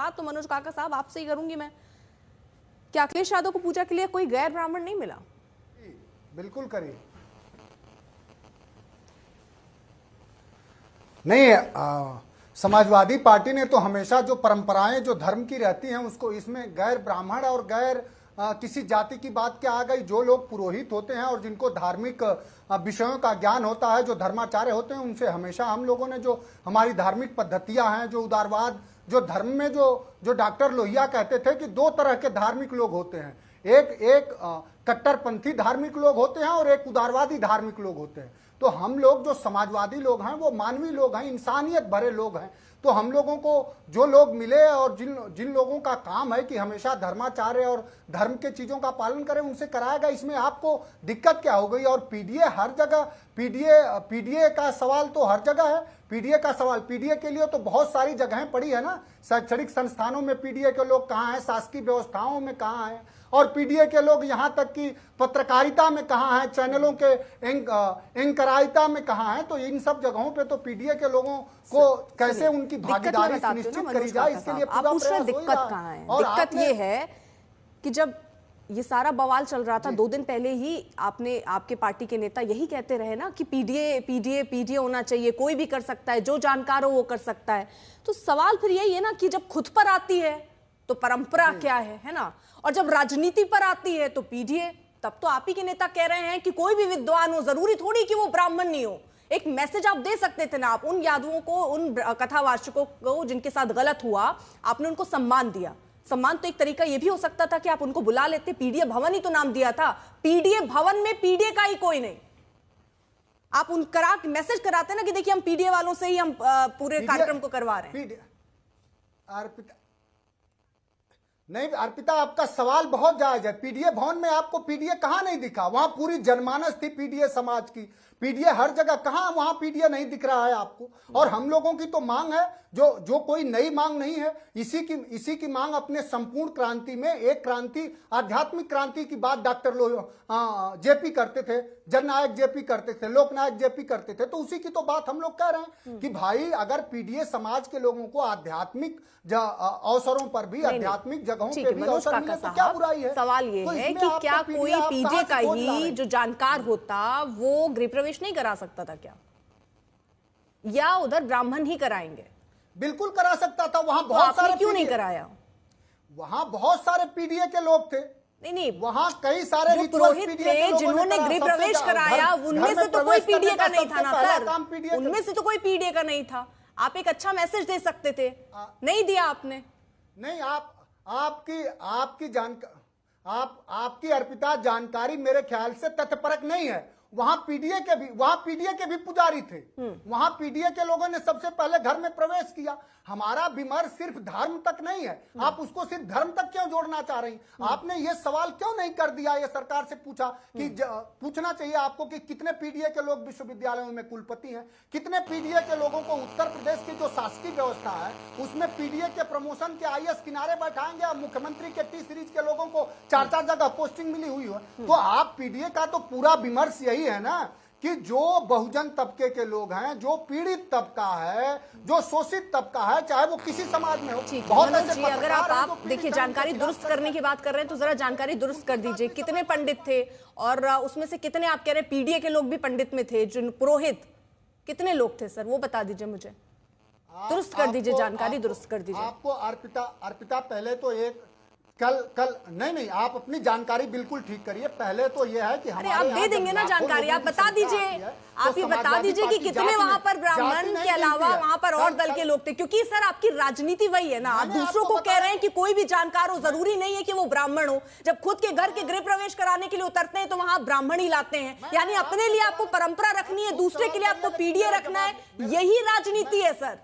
शुरुआत तो मनोज काका साहब आपसे ही करूंगी मैं। क्या अखिलेश यादव को पूजा के लिए कोई गैर ब्राह्मण नहीं मिला? बिल्कुल करिए। नहीं, समाजवादी पार्टी ने तो हमेशा जो परंपराएं जो धर्म की रहती हैं उसको, इसमें गैर ब्राह्मण और गैर किसी जाति की बात क्या आ गई। जो लोग पुरोहित होते हैं और जिनको धार्मिक विषयों का ज्ञान होता है, जो धर्माचार्य होते हैं, उनसे हमेशा हम लोगों ने जो हमारी धार्मिक पद्धतियां हैं, जो उदारवाद, जो धर्म में जो डॉक्टर लोहिया कहते थे कि दो तरह के धार्मिक लोग होते हैं, एक कट्टरपंथी धार्मिक लोग होते हैं और एक उदारवादी धार्मिक लोग होते हैं। तो हम लोग जो समाजवादी लोग हैं वो मानवीय लोग हैं, इंसानियत भरे लोग हैं। तो हम लोगों को जो लोग मिले और जिन लोगों का काम है कि हमेशा धर्माचार्य और धर्म के चीजों का पालन करें, उनसे कराएगा। इसमें आपको दिक्कत क्या हो गई? और पीडीए हर जगह, पीडीए का सवाल तो हर जगह है। पीडीए का सवाल, पीडीए के लिए तो बहुत सारी जगहें पड़ी है ना। शैक्षणिक संस्थानों में पीडीए के लोग कहाँ हैं, शासकीय व्यवस्थाओं में कहाँ हैं, और पीडीए के लोग यहाँ तक कि पत्रकारिता में कहाँ हैं, चैनलों के एंकराइता में कहाँ हैं। तो इन सब जगहों पे तो पीडीए के लोगों को कैसे उनकी भागीदारी सुनिश्चित करी जाए, इसके लिए पूरा प्रयास हो रहा है। दिक्कत कहाँ है? दिक्कत ये है कि जब ये सारा बवाल चल रहा था 2 दिन पहले ही आपके पार्टी के नेता यही कहते रहे ना कि पीडीए होना चाहिए, कोई भी कर सकता है, जो जानकार हो वो कर सकता है। तो सवाल फिर यही है ना कि जब खुद पर आती है तो परंपरा क्या है ना, और जब राजनीति पर आती है तो पीडीए। तब तो आप ही के नेता कह रहे हैं कि कोई भी विद्वान हो, जरूरी थोड़ी कि वो ब्राह्मण नहीं हो। एक मैसेज आप दे सकते थे ना, आप उन यादवों को, उन कथावाचकों को जिनके साथ गलत हुआ, आपने उनको सम्मान दिया। सम्मान तो एक तरीका ये भी हो सकता था कि आप उनको बुला लेते। पीडीए भवन ही तो नाम दिया था, पीडीए भवन में पीडीए का ही कोई नहीं। आप उन मैसेज कराते ना कि देखिए हम पीडीए वालों से ही हम पूरे कार्यक्रम को करवा रहे हैं। नहीं अर्पिता, आपका सवाल बहुत जायज है। पीडीए भवन में आपको पीडीए कहां नहीं दिखा? वहां पूरी जनमानस थी पीडीए समाज की, पीडीए हर जगह, कहां वहां पीडीए नहीं दिख रहा है आपको? और हम लोगों की तो मांग है जो कोई नई मांग नहीं है, इसी की मांग अपने संपूर्ण क्रांति में, एक क्रांति, आध्यात्मिक क्रांति की बात डॉक्टर जेपी करते थे, जननायक जेपी करते थे, लोकनायक जेपी करते थे। तो उसी की तो बात हम लोग कह रहे हैं कि भाई अगर पीडीए समाज के लोगों को आध्यात्मिक अवसरों पर भी, आध्यात्मिक जगहों पे भी अवसर मिले तो क्या बुराई है? सवाल ये है कि क्या कोई पीडीए का ही जो जानकार होता वो गृह प्रवेश नहीं करा सकता था क्या, या उधर ब्राह्मण ही कराएंगे? बिल्कुल करा सकता था। वहां बहुत सारे, क्यों नहीं कराया? वहां बहुत सारे पीडीए के लोग थे। नहीं, वहां कई सारे पुरोहित थे जिन्होंने गृह प्रवेश कराया, उनमें से तो कोई पीडीए का नहीं था ना सर, उनमें से तो कोई पीडीए का नहीं था। आप एक अच्छा मैसेज दे सकते थे, नहीं दिया आपने। नहीं, आपकी अर्पिता जानकारी मेरे ख्याल से तथ्यपरक नहीं है। वहां पीडीए के भी पुजारी थे। वहां पीडीए के लोगों ने सबसे पहले घर में प्रवेश किया। हमारा विमर्श सिर्फ धर्म तक नहीं है। आप उसको सिर्फ धर्म तक क्यों जोड़ना चाह रही? आपने ये सवाल क्यों नहीं कर दिया, ये सरकार से पूछा कि पूछना चाहिए आपको कि कितने पीडीए के लोग विश्वविद्यालयों में कुलपति हैं, कितने पीडीए के लोगों को उत्तर प्रदेश की जो शासकीय व्यवस्था है उसमें पीडीए के प्रमोशन के आईएएस किनारे बैठाएंगे। अब मुख्यमंत्री के टी सीरीज के लोगों को 4-4 जगह पोस्टिंग मिली हुई है। तो आप पीडीए का तो पूरा विमर्श यही है ना कि जो बहुजन तबके के लोग हैं, जो पीड़ित तबका है, जो शोषित तबका है, चाहे वो किसी समाज में हो। बहुत ऐसे अगर आप देखिए जानकारी दुरुस्त करने की बात कर रहे हैं तो जरा जानकारी दुरुस्त कर दीजिए। कितने पंडित थे और उसमें से कितने आप कह रहे हैं पीडीए के लोग भी पंडित में थे, जो पुरोहित कितने लोग थे सर, वो बता दीजिए मुझे। दुरुस्त कर दीजिए, जानकारी दुरुस्त कर दीजिए। आपको अर्पिता पहले तो एक कल नहीं, आप अपनी जानकारी बिल्कुल ठीक करिए। पहले तो यह है कि हमारे आप दे देंगे ना जानकारी, आप बता दीजिए, आप ये बता दीजिए कि कितने वहां पर ब्राह्मण के अलावा वहां पर और दल के लोग थे, क्योंकि सर आपकी राजनीति वही है ना। आप दूसरों को कह रहे हैं कि कोई भी जानकार हो, जरूरी नहीं है कि वो ब्राह्मण हो। जब खुद के घर के गृह प्रवेश कराने के लिए उतरते हैं तो वहां ब्राह्मण ही लाते हैं, यानी अपने लिए आपको परंपरा रखनी है, दूसरे के लिए आपको पीडीए रखना है, यही राजनीति है सर।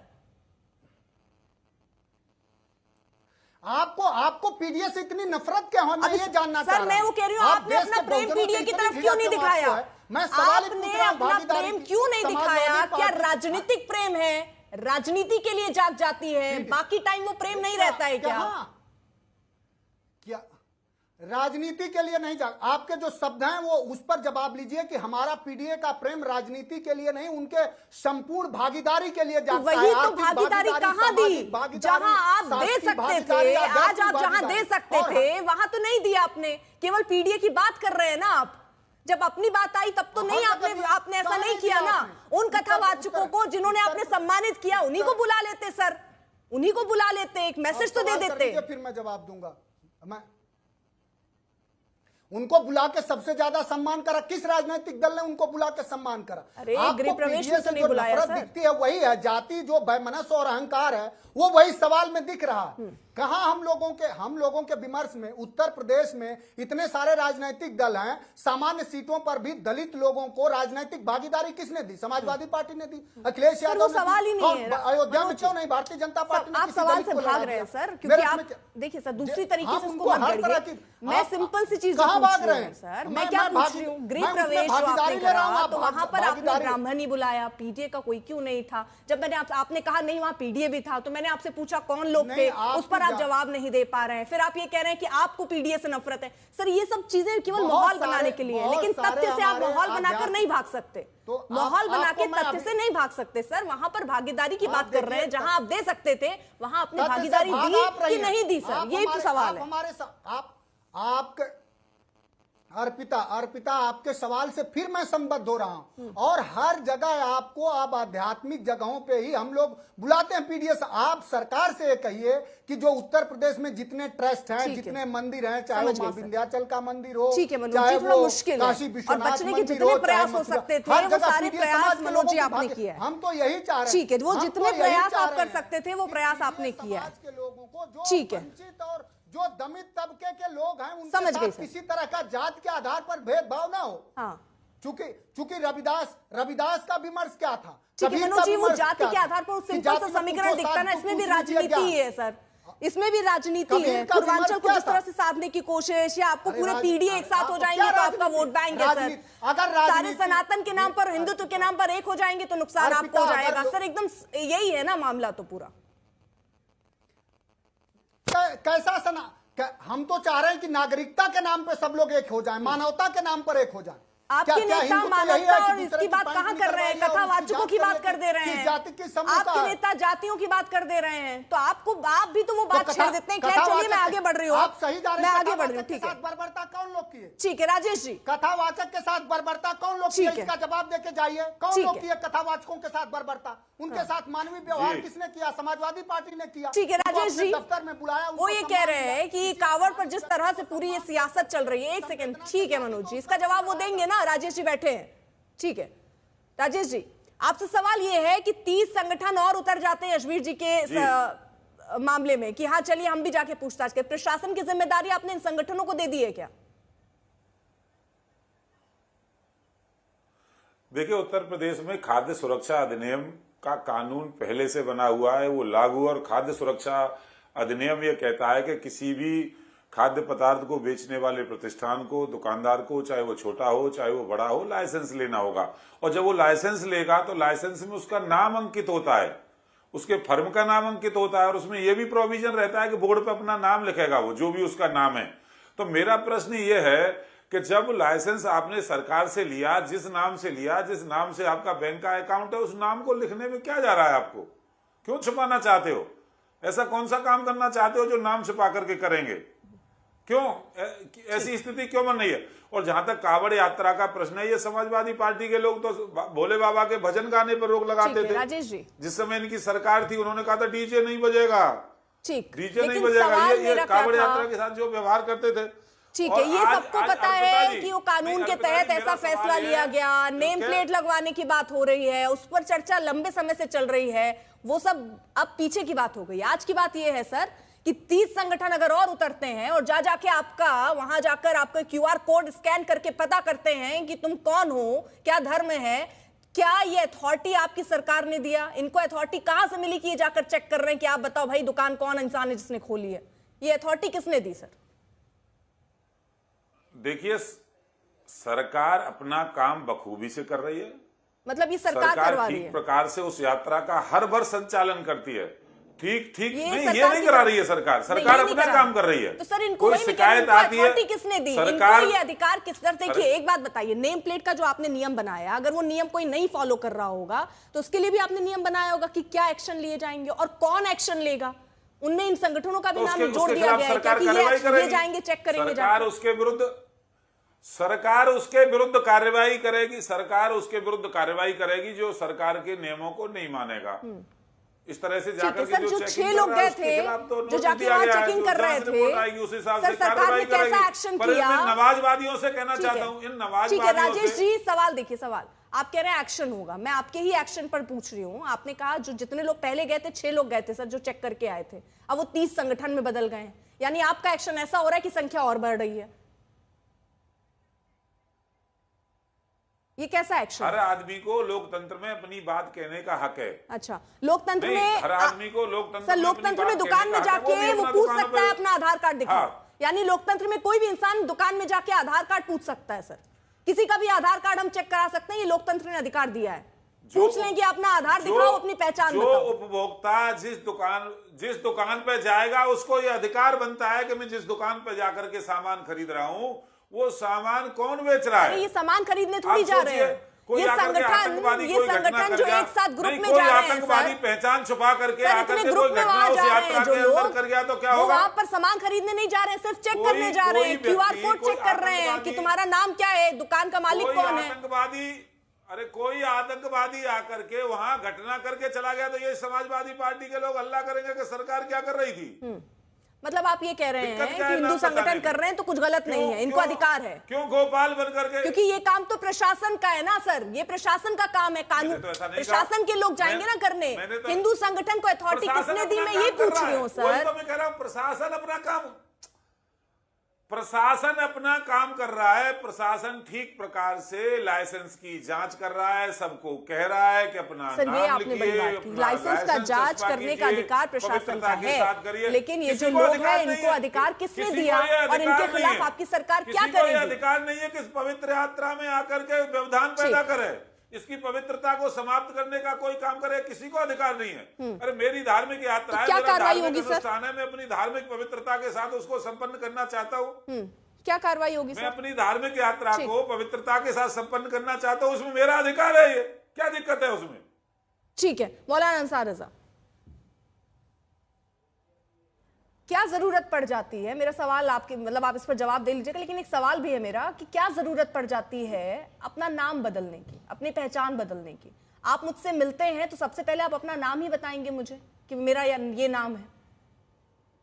आपको पीडीए से इतनी नफरत क्या है, मैं ये जानना चाह रहा हूं। सर मैं वो कह रही हूं, आपने अपना प्रेम पीडीए की तरफ क्यों नहीं दिखाया? आपने अपना प्रेम क्यों नहीं दिखाया? क्या राजनीतिक प्रेम है, राजनीति के लिए जाग जाती है, बाकी टाइम वो प्रेम नहीं रहता है क्या? राजनीति के लिए नहीं जा, आपके जो शब्द हैं वो उस पर जवाब लीजिए कि हमारा पीडीए का प्रेम राजनीति के लिए नहीं, उनके संपूर्ण भागीदारी के लिए जाता है। वही तो भागीदारी कहाँ दी, जहां आप दे सकते थे, आज आप जहां दे सकते थे वहां तो नहीं दिया आपने, केवल पीडीए की बात कर रहे हैं ना आप। जब अपनी बात आई तब तो नहीं, आपने ऐसा नहीं किया ना। उन कथावाचकों को जिन्होंने आपने सम्मानित किया उन्हीं को बुला लेते सर, उन्हीं को बुला लेते, एक मैसेज तो दे देते। फिर मैं जवाब दूंगा। मैं उनको बुला के सबसे ज्यादा सम्मान करा, किस राजनीतिक दल ने उनको बुला के सम्मान करा? अरे गृह प्रवेश से नहीं जो बुलाया नफरत सर। दिखती है वही है, जाति जो वैमनस्य और अहंकार है वो वही सवाल में दिख रहा है। कहां हम लोगों के विमर्श में उत्तर प्रदेश में इतने सारे राजनीतिक दल हैं, सामान्य सीटों पर भी दलित लोगों को राजनीतिक भागीदारी किसने दी? समाजवादी पार्टी ने दी, अखिलेश यादव ने सवाल ही नहीं है। अयोध्या में क्यों नहीं? भारतीय जनता पार्टी ने आप सवाल से भाग रहे हैं सर, क्योंकि आप देखिए सर दूसरी तरीके से इसको मत करिए। मैं सिंपल सी चीज भाग रहे हैं सर, मैं क्या पूछ रही हूँ, गृह प्रवेश जो आपने करा तो वहां पर आपने ब्राह्मण ही बुलाया, पीडीए का कोई क्यों नहीं था? जब मैंने आपने कहा नहीं वहां पीडीए भी था, तो मैंने आपसे पूछा कौन लोग थे, उस पर आप जवाब नहीं दे पा रहे हैं। फिर आप ये कह रहे हैं कि आपको पीडीए से नफरत है। सर ये सब चीजें केवल माहौल बनाने के लिए है, लेकिन तथ्य से आप माहौल बनाकर नहीं भाग सकते। माहौल बना के तथ्य से नहीं भाग सकते सर। वहां पर भागीदारी की बात कर रहे हैं, जहां आप दे सकते थे वहां आपने भागीदारी दी कि नहीं दी सर, यही तो सवाल है। हमारे आपके अर्पिता आपके सवाल से फिर मैं संबद्ध हो रहा हूं, और हर जगह आपको अब आध्यात्मिक जगहों पे ही हम लोग बुलाते हैं पीडीए से। आप सरकार से ये कहिए कि जो उत्तर प्रदेश में जितने ट्रस्ट हैं, जितने मंदिर हैं, चाहे वो मां विंध्याचल का मंदिर हो, चाहे वो काशी विश्वनाथ मंदिर हो, प्रयास हो सकते थे वो सारे प्रयास मनोज जी आपने किया है। हम तो यही चाह रहे हैं, ठीक है, वो जितने प्रयास आप कर सकते थे वो प्रयास आपने किया है। के लोगों को जो ठीक है, वंचित और जो दमित तबके के लोग हैं उनके समझ गए साथ किसी तरह का जात के आधार पर भेदभाव ना हो। हाँ। चूंकि रविदास का विमर्श क्या था? ठीक है मनोज जी, वो जाति के आधार पर सिंपल सा समीकरण दिखता ना, इसमें भी राजनीति है सर, इसमें भी राजनीति है। पूर्वांचल को जिस तरह से साधने की कोशिश, या आपको पूरे पीडीए एक साथ हो जाएंगे तो आपका वोट बैंक है सर, अगर सारे सनातन के नाम पर, हिंदुत्व के नाम पर एक हो जाएंगे तो नुकसान आपको हो जाएगा सर। एकदम यही है ना मामला तो पूरा। हम तो चाह रहे हैं कि नागरिकता के नाम पे सब लोग एक हो जाएं, मानवता के नाम पर एक हो जाएं। आपके नेता मानवता और इसकी बात कहां कर रहे हैं? कथावाचकों की बात कर दे रहे हैं। आपके नेता जातियों की बात कर दे रहे हैं, तो आप भी तो वो बात छेड़ देते हैं। खैर चलिए मैं आगे बढ़ रही हूँ, आप सही जा रहे हैं। मैं आगे बढ़ रही हूँ। ठीक है, बर्बरता कौन लोग किए? ठीक है राजेश जी, कथावाचक के साथ बर्बरता कौन लोग किए? इसका जवाब देके जाइए। कौन लोग किए कथावाचकों के साथ बर्बरता? उनके साथ मानवीय व्यवहार किसने किया? समाजवादी पार्टी ने किया। ठीक है राजेश जी, दफ्तर में बुलाया, वो ये कह रहे हैं कि कावड़ पर जिस तरह से पूरी ये सियासत चल रही है। एक सेकंड, ठीक है मनोज जी, इसका जवाब वो देंगे ना, राजेश जी बैठे हैं। ठीक है राजेश जी, आपसे सवाल ये है कि 30 संगठन और उतर जाते हैं यशवीर जी के मामले में कि हाँ चलिए हम भी जाके पूछताछ करें, प्रशासन की जिम्मेदारी आपने इन संगठनों को दे दी है क्या? देखिए, उत्तर प्रदेश में खाद्य सुरक्षा अधिनियम का कानून पहले से बना हुआ है, वो लागू, और खाद्य सुरक्षा अधिनियम ये कहता है कि किसी भी खाद्य पदार्थ को बेचने वाले प्रतिष्ठान को, दुकानदार को, चाहे वो छोटा हो चाहे वो बड़ा हो, लाइसेंस लेना होगा। और जब वो लाइसेंस लेगा तो लाइसेंस में उसका नाम अंकित होता है, उसके फर्म का नाम अंकित होता है, और उसमें यह भी प्रोविजन रहता है कि बोर्ड पे अपना नाम लिखेगा वो, जो भी उसका नाम है। तो मेरा प्रश्न ये है कि जब लाइसेंस आपने सरकार से लिया, जिस नाम से लिया, जिस नाम से आपका बैंक का अकाउंट है, उस नाम को लिखने में क्या जा रहा है? आपको क्यों छुपाना चाहते हो? ऐसा कौन सा काम करना चाहते हो जो नाम छुपा करके करेंगे? क्यों ऐसी स्थिति क्यों बन रही है? और जहां तक कावड़ यात्रा का प्रश्न है, ये समाजवादी पार्टी के लोग तो भोले बाबा के भजन गाने पर रोक लगाते थे। राजेश जी, जिस समय इनकी सरकार थी उन्होंने कहा था डीजे नहीं बजेगा, ठीक, डीजे नहीं बजेगा। ये कावड़ यात्रा के साथ जो व्यवहार करते थे, ठीक है, ये सबको पता है कि वो कानून के तहत ऐसा फैसला लिया गया। नेम प्लेट लगवाने की बात हो रही है, उस पर चर्चा लंबे समय से चल रही है, वो सब अब पीछे की बात हो गई। आज की बात ये है सर कि 30 संगठन अगर और उतरते हैं और जाके आपका वहां जाकर आपका QR कोड स्कैन करके पता करते हैं कि तुम कौन हो, क्या धर्म है, क्या ये अथॉरिटी आपकी सरकार ने दिया? इनको अथॉरिटी कहां से मिली कि ये जाकर चेक कर रहे हैं कि आप बताओ भाई दुकान कौन इंसान है जिसने खोली है? ये अथॉरिटी किसने दी सर? देखिए, सरकार अपना काम बखूबी से कर रही है। मतलब ये सरकार करवा रही है, ठीक प्रकार से उस यात्रा का हर बार संचालन करती है। ठीक ठीक ये नहीं, ये सरकार नहीं की करा तरफ- रही है सरकार। नहीं, सरकार ये नहीं अपना करा काम रही। कर रही है। तो सर इनको कोई वही मैं कह रही हूँ, शिकायत आती है, अथॉरिटी किसने दी? सरकार इनको ये अधिकार किस तरह? देखिए एक बात बताइए, नेम प्लेट का जो आपने नियम बनाया, अगर वो नियम कोई नहीं फॉलो कर रहा होगा तो उसके लिए भी आपने नियम बनाया होगा कि क्या एक्शन लिए जाएंगे और कौन एक्शन लेगा। उनमें इन संगठनों का भी तो नाम उसके जोड़ दिया खिलाफ गया है सरकार कि कार्रवाई ये करेगी। जाएंगे, चेक करेंगे सरकार जाके। उसके विरुद्ध कार्रवाई करेगी। सरकार उसके विरुद्ध कार्रवाई करेगी जो सरकार के नियमों को नहीं मानेगा। इस तरह से जाकर ठीक है सर, जो 6 लोग गए थे, जो जाके वहां चेकिंग कर रहे थे, उस हिसाब सर से सरकार कार्रवाई ने कैसा करेगी। एक्शन पर किया? मैं नवाजवादियों से कहना ठीक चाहता है। हूं, इन ठीक है नवाजवादियों राजेश से जी, सवाल देखिए, सवाल आप कह रहे हैं एक्शन होगा, मैं आपके ही एक्शन पर पूछ रही हूँ। आपने कहा जो जितने लोग पहले गए थे, 6 लोग गए थे सर जो चेक करके आए थे, अब वो 30 संगठन में बदल गए हैं, यानी आपका एक्शन ऐसा हो रहा है कि संख्या और बढ़ रही है। ये कैसा एक्शन? हर आदमी को लोकतंत्र में अपनी बात कहने का हक है। अच्छा, लोकतंत्र नहीं, में हर आदमी को लोकतंत्र सर में लोकतंत्र अपनी में बात दुकान कहने में का हक है, जाके भी वो अपना पूछ दुकानों सकता है पे- अपना आधार कार्ड दिखाओ। हाँ। यानी लोकतंत्र में कोई भी इंसान दुकान में जाके आधार कार्ड पूछ सकता है सर, किसी का भी आधार कार्ड हम चेक करा सकते हैं, ये लोकतंत्र ने अधिकार दिया है। पूछ लें कि अपना आधार दिखाओ, अपनी पहचान जो बताओ। उपभोक्ता जिस दुकान पे जाएगा उसको ये अधिकार बनता है कि मैं जिस दुकान पे जाकर के सामान खरीद रहा हूँ वो सामान कौन बेच रहा अरे है। ये सामान खरीदने थोड़ी आप जा रहे सोचिए, हैं। कोई ये आकर के संगठन आतंकवादी कोई घटना कर जो गया, एक साथ ग्रुप नहीं, में कोई जा रहे हैं आतंकवादी सर, पहचान छुपा करके सर आकर इतने के ग्रुप कोई में घटना वहां उस जा रहे यात्रा हैं जो के अंदर लोग, कर गया तो क्या वो होगा? वहां पर सामान खरीदने नहीं जा रहे हैं, सिर्फ चेक कोई- करने जा रहे कोई हैं, क्यूआर व्यक्ति, कोड कोई चेक कर रहे हैं कि आतंकवादी- तुम्हारा नाम क्या है, दुकान का मालिक कोई कौन है। आतंकवादी कोई आतंकवादी आकर के वहां घटना करके चला गया तो ये समाजवादी पार्टी के लोग हल्ला करेंगे कि सरकार क्या कर रही थी। मतलब आप ये कह रहे दिक्कत हैं क्या कि है हिंदू नाम संगठन बताने कर रहे हैं तो कुछ गलत क्यों- नहीं है, इनको क्यों- अधिकार है, क्यों गोपाल बन करके? क्योंकि ये काम तो प्रशासन का है ना सर, ये प्रशासन का काम है, कानून मैंने तो ऐसा नहीं प्रशासन कहा। के लोग जाएंगे ना करने। मैंने तो- हिंदू संगठन को अथॉरिटी प्रशासन किसने दी, अपना मैं ये काम कर पूछ रहा रही है। हूँ वही सर। तो मैं कह रहा हूं, प्रशासन अपना काम कर रहा है। प्रशासन ठीक प्रकार से लाइसेंस की जांच कर रहा है, सबको कह रहा है कि अपना सर ये नाम आपने बड़ी लिखिए, बात की, अपना लाइसेंस का जांच चस्पा करने का कीजिए, अधिकार प्रशासन का पवित्रता के साथ करिए। है, लेकिन ये किसी जो को लोग अधिकार हैं नहीं इनको है। अधिकार किसने किसी को दिया ये और अधिकार इनके नहीं खिलाफ है। आपकी सरकार क्या किसी को ये करेगी? अधिकार नहीं है कि इस पवित्र यात्रा में आकर के व्यवधान पैदा करे, इसकी पवित्रता को समाप्त करने का कोई काम करे, किसी को अधिकार नहीं है। अरे मेरी धार्मिक यात्रा है, क्या मेरा कार्रवाई धार्मिक होगी सर? अनुष्ठान है, मैं अपनी धार्मिक पवित्रता के साथ उसको संपन्न करना चाहता हूँ। क्या कार्रवाई होगी मैं सर? अपनी धार्मिक यात्रा ठीक। को पवित्रता के साथ संपन्न करना चाहता हूँ, उसमें मेरा अधिकार है। ये क्या दिक्कत है उसमें? ठीक है मौलाना अंसार रजा, क्या जरूरत पड़ जाती है, मेरा सवाल आपके मतलब आप इस पर जवाब दे लीजिएगा, लेकिन एक सवाल भी है मेरा कि क्या जरूरत पड़ जाती है अपना नाम बदलने की, अपनी पहचान बदलने की? आप मुझसे मिलते हैं तो सबसे पहले आप अपना नाम ही बताएंगे मुझे कि मेरा ये नाम है।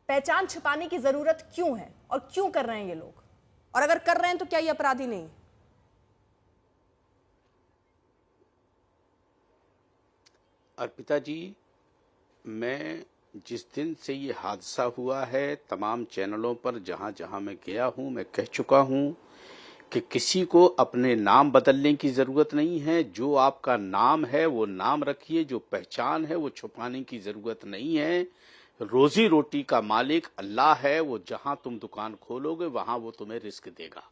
पहचान छिपाने की जरूरत क्यों है और क्यों कर रहे हैं ये लोग, और अगर कर रहे हैं तो क्या ये अपराधी नहीं है? अर्पिता जी, मैं जिस दिन से ये हादसा हुआ है तमाम चैनलों पर जहां जहां मैं गया हूं मैं कह चुका हूं कि किसी को अपने नाम बदलने की ज़रूरत नहीं है। जो आपका नाम है वो नाम रखिए, जो पहचान है वो छुपाने की ज़रूरत नहीं है। रोजी रोटी का मालिक अल्लाह है, वो जहां तुम दुकान खोलोगे वहां वो तुम्हें रिस्क देगा।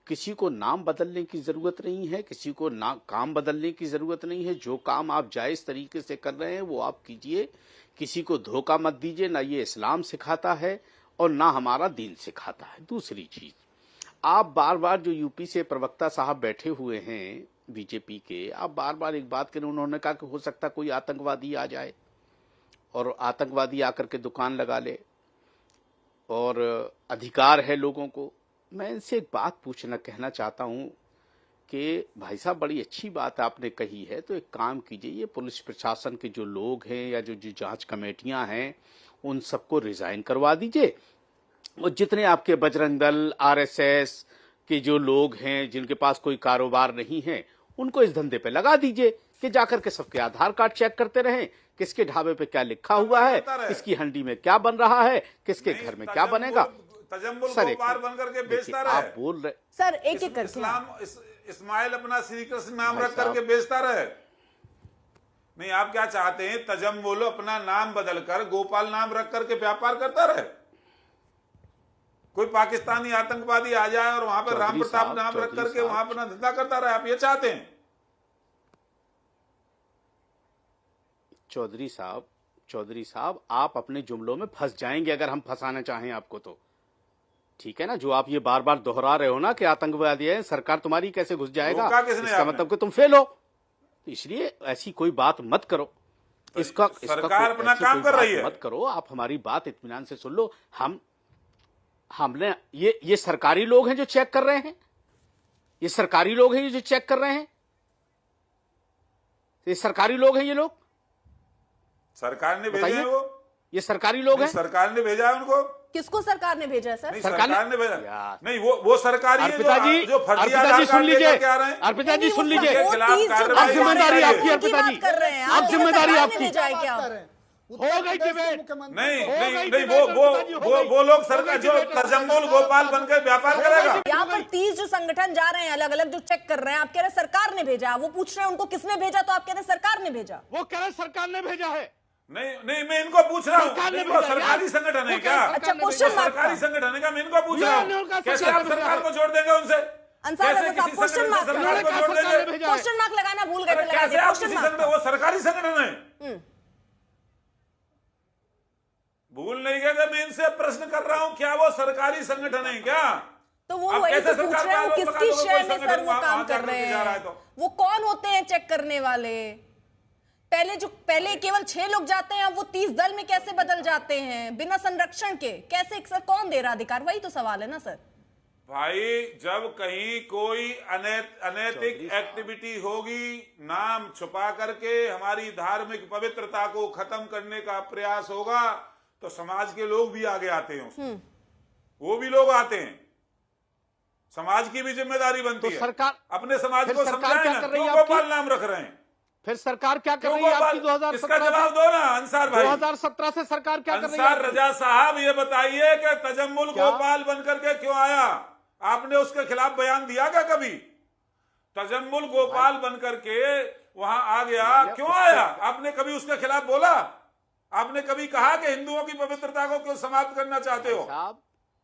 किसी को नाम बदलने की ज़रूरत नहीं है, किसी को काम बदलने की ज़रूरत नहीं है। जो काम आप जायज़ तरीके से कर रहे हैं वो आप कीजिए, किसी को धोखा मत दीजिए। ना ये इस्लाम सिखाता है और ना हमारा दीन सिखाता है। दूसरी चीज़, आप बार बार जो यूपी से प्रवक्ता साहब बैठे हुए हैं बीजेपी के, आप बार बार एक बात करें, उन्होंने कहा कि हो सकता कोई आतंकवादी आ जाए और आतंकवादी आकर के दुकान लगा ले और अधिकार है लोगों को। मैं इनसे एक बात कहना चाहता हूं कि भाई साहब बड़ी अच्छी बात आपने कही है, तो एक काम कीजिए, ये पुलिस प्रशासन के जो लोग हैं या जो जांच कमेटियां हैं उन सबको रिजाइन करवा दीजिए, और जितने आपके बजरंग दल आरएसएस के जो लोग हैं जिनके पास कोई कारोबार नहीं है उनको इस धंधे पे लगा दीजिए कि जाकर के सबके आधार कार्ड चेक करते रहें, किसके ढाबे पे क्या लिखा हुआ है, किसकी हंडी में क्या बन रहा है, किसके घर में क्या बनेगा। सर बन करके बेचता रहे, आप बोल रहे सर एक एक करके इस्माइल अपना श्री कृष्ण नाम रख करके बेचता रहे। नहीं, आप क्या चाहते हैं? तजम्मुल अपना नाम बदलकर गोपाल नाम रख करके व्यापार करता रहे। कोई पाकिस्तानी आतंकवादी आ जाए और वहां पर राम प्रताप नाम रख करके वहां अपना धंधा करता रहे, आप ये चाहते हैं? चौधरी साहब, चौधरी साहब, आप अपने जुमलों में फंस जाएंगे अगर हम फंसाना चाहें आपको तो। ठीक है ना, जो आप ये बार बार दोहरा रहे हो ना कि आतंकवादी है, सरकार तुम्हारी कैसे घुस जाएगा, इसका मतलब कि तुम फेल हो, तो इसलिए ऐसी कोई बात मत करो। इसका सरकार अपना काम कर रही है, मत करो। आप हमारी बात इत्मीनान से सुन लो। हमने ये सरकारी लोग हैं जो चेक कर रहे हैं, ये सरकारी लोग हैं जो चेक कर रहे हैं, ये सरकारी लोग हैं, ये लोग सरकार ने भेजे हैं, वो ये सरकारी लोग हैं, सरकार ने भेजा है उनको। किसको सरकार ने भेजा है सर? नहीं, सरकार ने भेजा नहीं, वो सरकारी है अर्पिता जी, जो फर्जी अर्पिता जी सुन लीजिए, क्या रहे हैं। अर्पिता जी सुन लीजिए, के खिलाफ कार्रवाई अब जिम्मेदारी आपकी, अर्पिता जी कर रहे हैं अब जिम्मेदारी आपकी। हो गई डिबेट। नहीं, वो लोग सरकार जो तजम्मुल गोपाल बनकर व्यापार करेगा। यहाँ पर 30 जो संगठन जा रहे हैं अलग अलग जो चेक कर रहे हैं, आप कह रहे हैं सरकार ने भेजा, वो पूछ रहे हैं उनको किसने भेजा, तो आप कह रहे हैं सरकार ने भेजा। वो कह रहे सरकार ने भेजा है। नहीं, मैं इनको पूछ रहा हूँ, वो सरकारी संगठन है क्या? अच्छा, क्वेश्चन मार्क सरकारी संगठन है क्या? मैं इनको पूछ रहा हूँ, कैसे आप सरकार को जोड़ देंगे उनसे? अंसार रजा साहब, क्वेश्चन मार्क लगाना भूल गए थे, लगा दिया क्वेश्चन मार्क। वो सरकारी संगठन है, भूल नहीं गए। मैं इनसे प्रश्न कर रहा हूँ, क्या वो सरकारी संगठन है क्या? तो वो वही तो पूछ रहे हैं, किसकी शय में सर वो काम कर रहे हैं, वो कौन होते हैं चेक करने वाले? पहले केवल 6 लोग जाते हैं, वो 30 दल में कैसे बदल जाते हैं बिना संरक्षण के? कैसे सर, कौन दे रहा अधिकार? वही तो सवाल है ना सर। भाई, जब कहीं कोई अनैतिक एक्टिविटी होगी, नाम छुपा करके हमारी धार्मिक पवित्रता को खत्म करने का प्रयास होगा, तो समाज के लोग भी आगे आते हैं उसमें, वो भी लोग आते हैं। समाज की भी जिम्मेदारी बनती है, सरकार अपने समाज को समझाए ना, क्यों गोपाल नाम रख रहे हैं? फिर सरकार क्या कर रही है आपकी? 2017 इसका जवाब दो ना अंसार भाई। 2017 से सरकार क्या कर रही है? अंसार रजा साहब, ये बताइए कि तजम्मुल गोपाल बनकर के क्यों आया? आपने उसके खिलाफ बयान दिया क्या कभी? तजम्मुल गोपाल बनकर के वहां आ गया, क्यों आया? आपने कभी उसके खिलाफ बोला? आपने कभी कहा कि हिंदुओं की पवित्रता को क्यों समाप्त करना चाहते हो?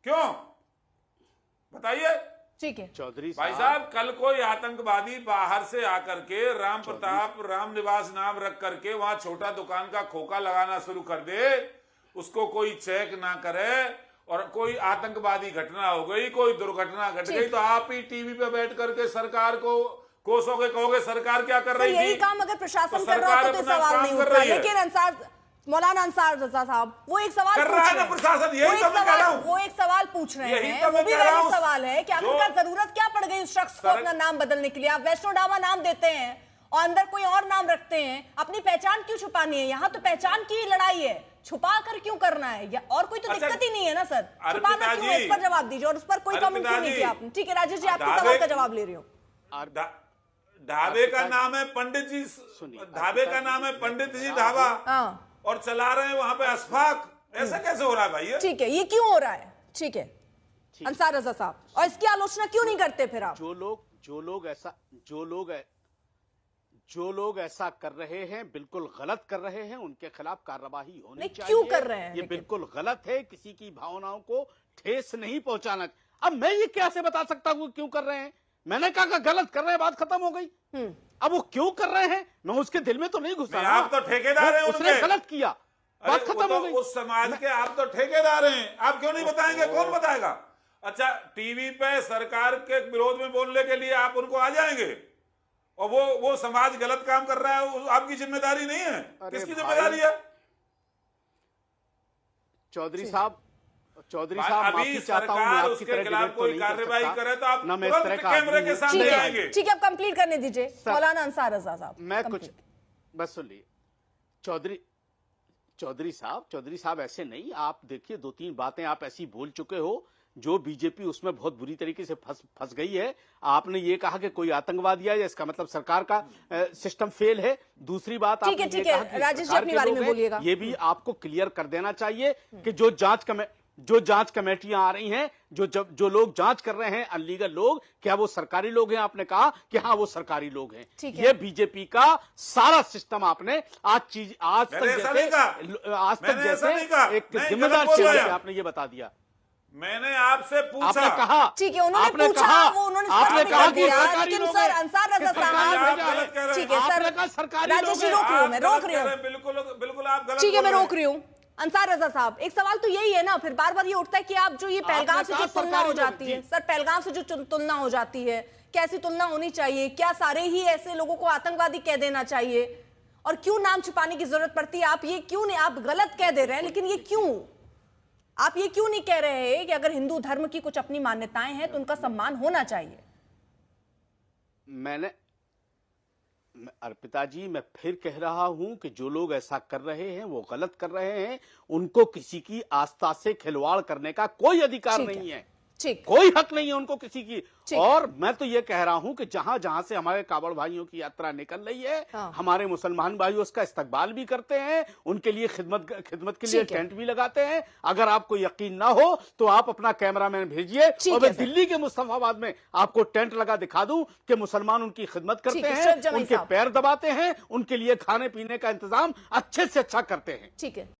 क्यों बताइए। ठीक है चौधरी भाई साहब, कल कोई आतंकवादी बाहर से आकर के राम प्रताप राम निवास नाम रख करके वहां छोटा दुकान का खोखा लगाना शुरू कर दे, उसको कोई चेक ना करे, और कोई आतंकवादी घटना हो गई, कोई दुर्घटना घट गई, तो आप ही टीवी पे बैठ करके सरकार को कोसोगे, कहोगे सरकार क्या कर रही थी? यही काम अगर प्रशासन कर रहा हो तो सवाल नहीं उठता। लेकिन अंसार, मौलाना अंसार रजा साहब, वो एक सवाल कर रहा है ना प्रशासन, यही तो मैं कह रहा हूं। वो एक सवाल पूछ रहे हैं, तो वो भी वैलिड सवाल है कि आखिरकार जरूरत क्या पड़ गई उस शख्स को अपना नाम बदलने के लिए? आप वैष्णो डावा नाम देते हैं और अंदर कोई और नाम रखते हैं, अपनी पहचान क्यों छुपानी है? यहाँ तो पहचान की लड़ाई है, छुपा कर क्यों करना है? या और कोई तो दिक्कत ही नहीं है ना सर, छुपाना क्यों है? इस पर जवाब दीजिए, और उस पर कोई कमेंट क्यों नहीं किया आपने? ठीक है राजेश जी, आपके सवाल का जवाब ले रही हूँ। ढाबे का नाम है पंडित जी, ढाबे का नाम है पंडित जी ढाबा, और चला रहे हैं वहां पे अशफाक, ऐसा कैसे हो रहा है भाई? ठीक है, ये क्यों हो रहा है? ठीक है अंसार रजा साहब, और इसकी आलोचना क्यों नहीं करते फिर आप? जो लोग ऐसा कर रहे हैं, बिल्कुल गलत कर रहे हैं, उनके खिलाफ कार्रवाई होनी चाहिए। क्यों कर रहे हैं? ये बिल्कुल गलत है, किसी की भावनाओं को ठेस नहीं पहुंचाना। अब मैं ये कैसे बता सकता हूं क्यों कर रहे हैं? मैंने कहा गलत कर रहे हैं, बात खत्म हो गई। अब वो क्यों कर रहे हैं, मैं उसके दिल में तो नहीं घुसा। आप तो ठेकेदार हैं, उसने गलत किया, बात खत्म हो गई। उस समाज के आप तो ठेकेदार हैं, आप क्यों नहीं बताएंगे? कौन बताएगा? अच्छा, टीवी पे सरकार के विरोध में बोलने के लिए आप उनको आ जाएंगे, और वो समाज गलत काम कर रहा है, आपकी जिम्मेदारी नहीं है? किसकी जिम्मेदारी है? चौधरी साहब अभी सरकार उसके खिलाफ कोई कार्रवाई करे तो आप तुरंत कैमरे के सामने आएंगे। ठीक है, अब कंप्लीट करने दीजिए मौलाना अंसार रजा साहब। मैं कुछ बस सुन लीजिए। चौधरी साहब ऐसे नहीं, आप देखिए 2-3 बातें आप ऐसी बोल चुके हो जो बीजेपी उसमें बहुत बुरी तरीके से फंस गई है। आपने ये कहा कि कोई आतंकवादी है, इसका मतलब सरकार का सिस्टम फेल है। दूसरी बात आपने ये कहा कि राजेश जी अपनी बारी में बोलिएगा। ये भी आपको क्लियर कर देना चाहिए कि जो जांच कमेटियां आ रही हैं, जो लोग जांच कर रहे हैं अनलीगल लोग, क्या वो सरकारी लोग हैं? आपने कहा कि हाँ वो सरकारी लोग हैं। ये बीजेपी का सारा सिस्टम आपने आज तक जैसे एक जिम्मेदार चेहरे से आपने ये बता दिया। मैंने आपसे पूछा। आपने कहा, ठीक है, उन्होंने आपने पूछा, कहा, वो उन्होंने आपने स्पष्ट कहा कर कि दिया, सरकारी लेकिन लोग सर हैं, अंसार रजा कि सरकार साहब, भेजा है। गलत कह रहे हैं। ठीक है आपने सर, कहा सरकारी राजेश लोग जी हैं। रोक रही हूँ, मैं रोक आप रही हूँ। गलत कह रहे हैं, बिल्कुल आप गलत ठीक है, मैं बोल रहे रोक रही हूँ। अंसार रजा साहब, एक सवाल तो यही है ना, फिर बार बार ये उठता है कि आप जो ये पहलगाम से जो तुलना हो जाती है, सर पहलगाम से जो तुलना हो जाती है, कैसी तुलना होनी चाहिए? क्या सारे ही ऐसे लोगों को आतंकवादी कह देना चाहिए? और क्यों नाम छुपाने की जरूरत पड़ती है? आप ये क्यों नहीं, आप गलत कह दे रहे हैं, लेकिन ये क्यों, आप ये क्यों नहीं कह रहे हैं कि अगर हिंदू धर्म की कुछ अपनी मान्यताएं हैं तो उनका सम्मान होना चाहिए? अर्पिता जी, मैं फिर कह रहा हूं कि जो लोग ऐसा कर रहे हैं वो गलत कर रहे हैं। उनको किसी की आस्था से खिलवाड़ करने का कोई अधिकार नहीं है, ठीक, कोई हक नहीं है उनको किसी की। ठीक। और मैं तो ये कह रहा हूं कि जहां जहां से हमारे कावड़ भाइयों की यात्रा निकल रही है, हाँ। हमारे मुसलमान भाई उसका इस्तकबाल भी करते हैं, उनके लिए खिदमत के लिए ठीक है। टेंट भी लगाते हैं। अगर आपको यकीन ना हो तो आप अपना कैमरामैन भेजिए ठीक और है मैं सर। दिल्ली के मुस्तफाबाद में आपको टेंट लगा दिखा दूं कि मुसलमान उनकी खिदमत ठीक करते है, हैं, शरीफ जमील उनके साहब। पैर दबाते हैं, उनके लिए खाने पीने का इंतजाम अच्छे से अच्छा करते हैं। ठीक है।